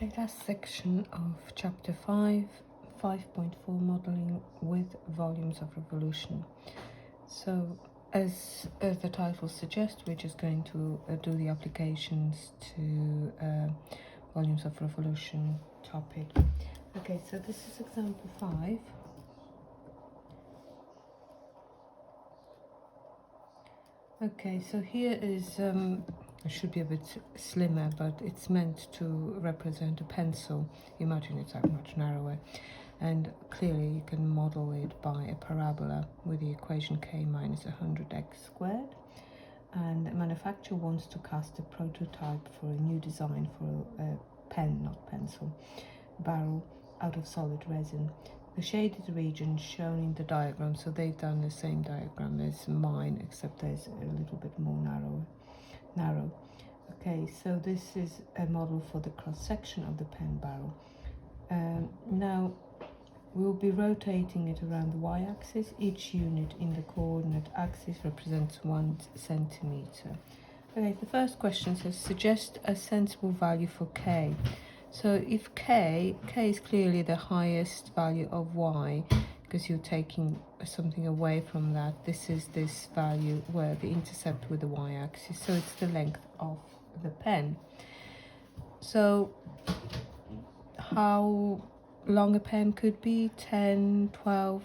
Okay, last section of chapter 5, 5.4 modeling with volumes of revolution. So as the title suggests, we're just going to do the applications to volumes of revolution topic. Okay, so this is example 5. Okay, so here is, it should be a bit slimmer, but it's meant to represent a pencil. Imagine it's that much narrower. And clearly you can model it by a parabola with the equation k minus 100x squared. And the manufacturer wants to cast a prototype for a new design for a pen, not pencil, barrel out of solid resin. The shaded region shown in the diagram, so they've done the same diagram as mine, except there's a little bit more narrow. Okay, so this is a model for the cross-section of the pen barrel. Now we'll be rotating it around the y-axis. Each unit in the coordinate axis represents 1 centimeter. Okay, the first question says suggest a sensible value for k. So if k is clearly the highest value of y, because you're taking something away from that. This is this value where the intercept with the y-axis, so it's the length of the pen. So how long a pen could be? 10, 12,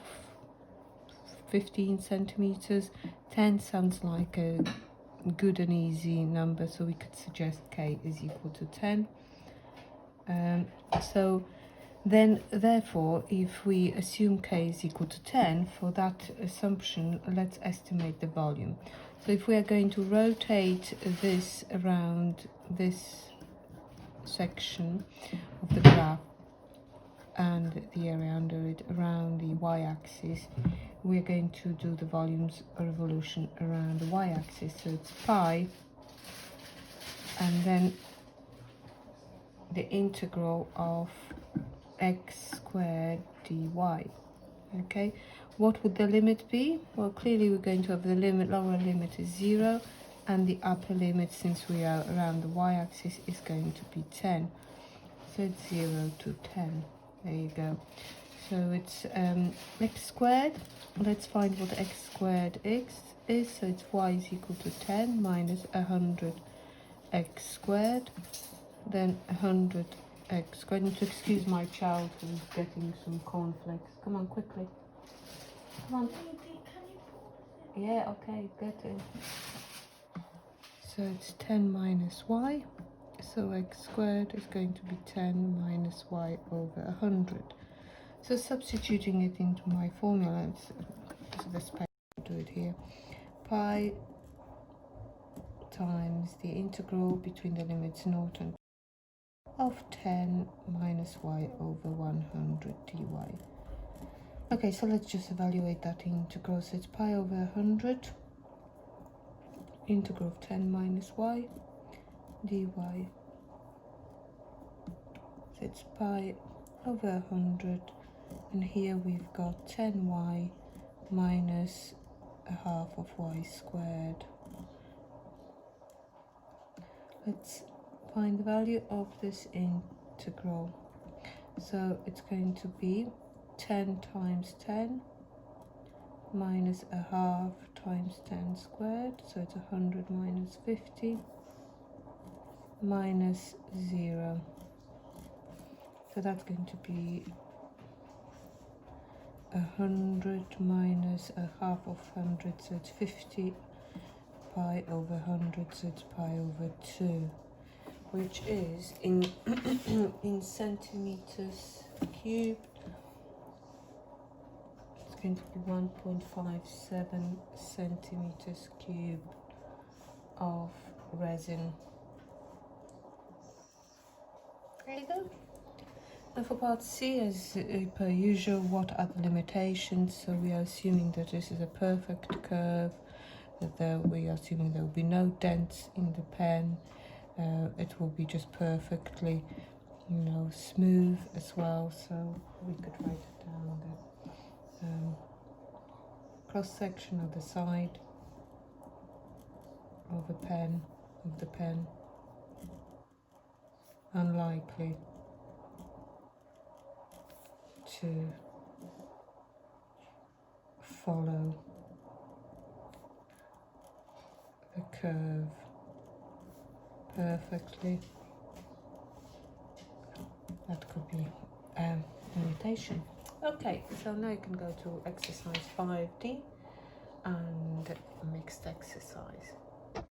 15 centimeters. 10 sounds like a good and easy number, so we could suggest k is equal to 10. So then therefore if we assume k is equal to 10, for that assumption let's estimate the volume. So if we are going to rotate this around this section of the graph and the area under it around the y-axis, we're going to do the volumes revolution around the y-axis. So it's pi and then the integral of x squared dy. Okay, what would the limit be? Well, clearly we're going to have the limit, lower limit is 0, and the upper limit, since we are around the y-axis, is going to be 10. So it's 0 to 10. There you go. So it's x squared. Let's find what x squared x is. So it's y is equal to 10 minus 100 x squared. Then 100 x squared. I need to excuse my child who's getting some cornflakes. Come on, quickly. Come on. Yeah, okay, get it. So it's 10 minus y. So x squared is going to be 10 minus y over 100. So substituting it into my formula, it's the best way to do it here. Pi times the integral between the limits 0 and of 10 minus y over 100 dy. Okay, so let's just evaluate that integral. So it's pi over 100, integral of 10 minus y dy. So it's pi over 100, and here we've got 10y minus a half of y squared. Let's find the value of this integral. So it's going to be 10 times 10 minus a half times 10 squared, so it's 100 minus 50 minus 0. So that's going to be 100 minus a half of 100, so it's 50 pi over 100, so it's pi over 2, which is in in centimeters cubed. It's going to be 1.57 centimeters cubed of resin. There you go. And for part C, as per usual, what are the limitations? So we are assuming that this is a perfect curve, that we are assuming there will be no dents in the pen. It will be just perfectly, smooth as well. So we could write it down, the cross section of the side of the pen, unlikely. to follow the curve perfectly. That could be imitation. Okay, so now you can go to exercise 5D and mixed exercise.